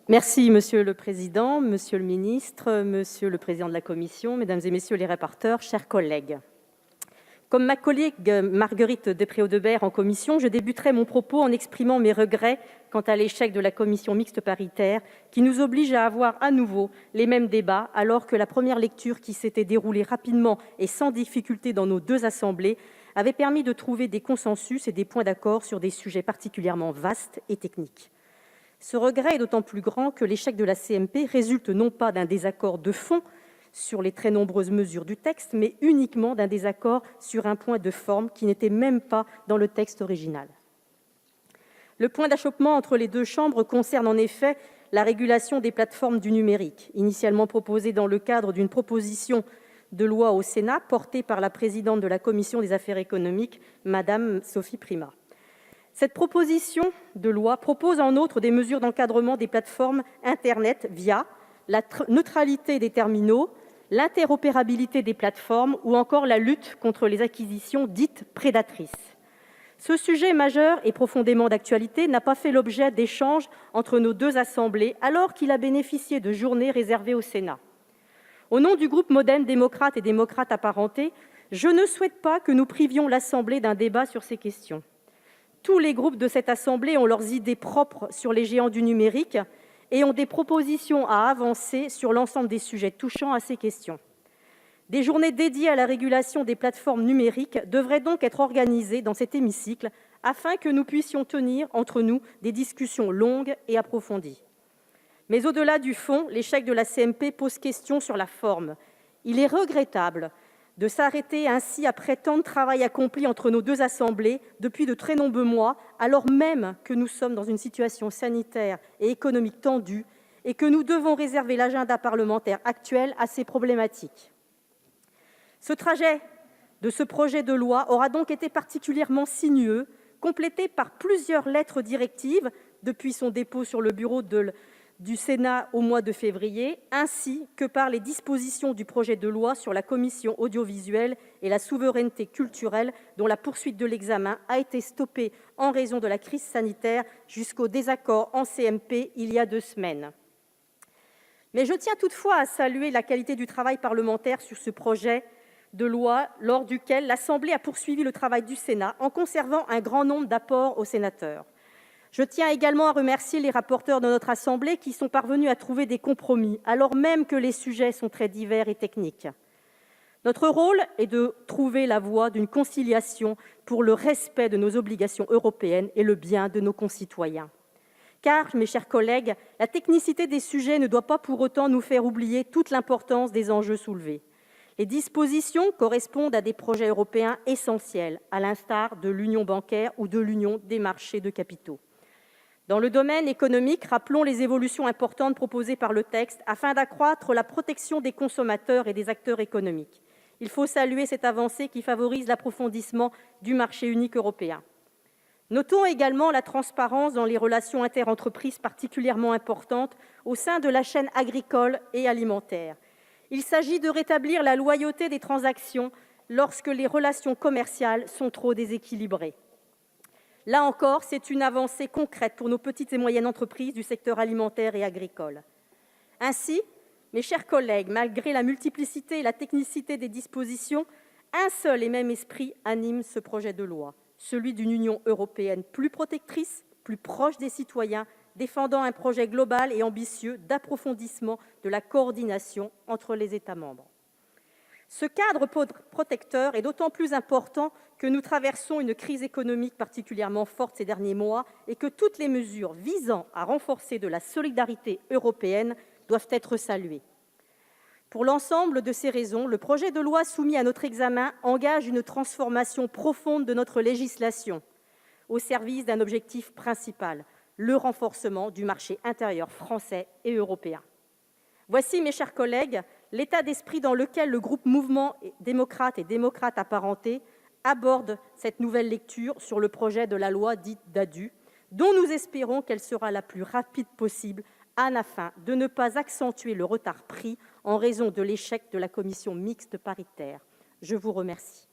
Merci Monsieur le Président, Monsieur le Ministre, Monsieur le Président de la Commission, Mesdames et Messieurs les rapporteurs, chers collègues. Comme ma collègue Marguerite Despréaux-Debert en commission, je débuterai mon propos en exprimant mes regrets quant à l'échec de la commission mixte paritaire qui nous oblige à avoir à nouveau les mêmes débats alors que la première lecture qui s'était déroulée rapidement et sans difficulté dans nos deux assemblées avait permis de trouver des consensus et des points d'accord sur des sujets particulièrement vastes et techniques. Ce regret est d'autant plus grand que l'échec de la CMP résulte non pas d'un désaccord de fond sur les très nombreuses mesures du texte, mais uniquement d'un désaccord sur un point de forme qui n'était même pas dans le texte original. Le point d'achoppement entre les deux chambres concerne en effet la régulation des plateformes du numérique, initialement proposée dans le cadre d'une proposition de loi au Sénat portée par la présidente de la Commission des affaires économiques, Madame Sophie Primas. Cette proposition de loi propose en outre des mesures d'encadrement des plateformes Internet via la neutralité des terminaux, l'interopérabilité des plateformes ou encore la lutte contre les acquisitions dites prédatrices. Ce sujet majeur et profondément d'actualité n'a pas fait l'objet d'échanges entre nos deux assemblées alors qu'il a bénéficié de journées réservées au Sénat. Au nom du groupe Modem, démocrates et démocrates apparentés, je ne souhaite pas que nous privions l'Assemblée d'un débat sur ces questions. Tous les groupes de cette Assemblée ont leurs idées propres sur les géants du numérique et ont des propositions à avancer sur l'ensemble des sujets touchant à ces questions. Des journées dédiées à la régulation des plateformes numériques devraient donc être organisées dans cet hémicycle afin que nous puissions tenir entre nous des discussions longues et approfondies. Mais au-delà du fond, l'échec de la CMP pose question sur la forme. Il est regrettable de s'arrêter ainsi après tant de travail accompli entre nos deux assemblées depuis de très nombreux mois, alors même que nous sommes dans une situation sanitaire et économique tendue et que nous devons réserver l'agenda parlementaire actuel à ces problématiques. Ce trajet de ce projet de loi aura donc été particulièrement sinueux, complété par plusieurs lettres directives depuis son dépôt sur le bureau du Sénat au mois de février, ainsi que par les dispositions du projet de loi sur la commission audiovisuelle et la souveraineté culturelle, dont la poursuite de l'examen a été stoppée en raison de la crise sanitaire jusqu'au désaccord en CMP il y a 2 semaines. Mais je tiens toutefois à saluer la qualité du travail parlementaire sur ce projet de loi, lors duquel l'Assemblée a poursuivi le travail du Sénat en conservant un grand nombre d'apports aux sénateurs. Je tiens également à remercier les rapporteurs de notre Assemblée qui sont parvenus à trouver des compromis, alors même que les sujets sont très divers et techniques. Notre rôle est de trouver la voie d'une conciliation pour le respect de nos obligations européennes et le bien de nos concitoyens. Car, mes chers collègues, la technicité des sujets ne doit pas pour autant nous faire oublier toute l'importance des enjeux soulevés. Les dispositions correspondent à des projets européens essentiels, à l'instar de l'union bancaire ou de l'union des marchés de capitaux. Dans le domaine économique, rappelons les évolutions importantes proposées par le texte afin d'accroître la protection des consommateurs et des acteurs économiques. Il faut saluer cette avancée qui favorise l'approfondissement du marché unique européen. Notons également la transparence dans les relations interentreprises particulièrement importantes au sein de la chaîne agricole et alimentaire. Il s'agit de rétablir la loyauté des transactions lorsque les relations commerciales sont trop déséquilibrées. Là encore, c'est une avancée concrète pour nos petites et moyennes entreprises du secteur alimentaire et agricole. Ainsi, mes chers collègues, malgré la multiplicité et la technicité des dispositions, un seul et même esprit anime ce projet de loi, celui d'une Union européenne plus protectrice, plus proche des citoyens, défendant un projet global et ambitieux d'approfondissement de la coordination entre les États membres. Ce cadre protecteur est d'autant plus important que nous traversons une crise économique particulièrement forte ces derniers mois et que toutes les mesures visant à renforcer de la solidarité européenne doivent être saluées. Pour l'ensemble de ces raisons, le projet de loi soumis à notre examen engage une transformation profonde de notre législation au service d'un objectif principal, le renforcement du marché intérieur français et européen. Voici, mes chers collègues, l'état d'esprit dans lequel le groupe Mouvement démocrate et démocrates apparentés aborde cette nouvelle lecture sur le projet de la loi dite Ddadue, dont nous espérons qu'elle sera la plus rapide possible afin de ne pas accentuer le retard pris en raison de l'échec de la commission mixte paritaire. Je vous remercie.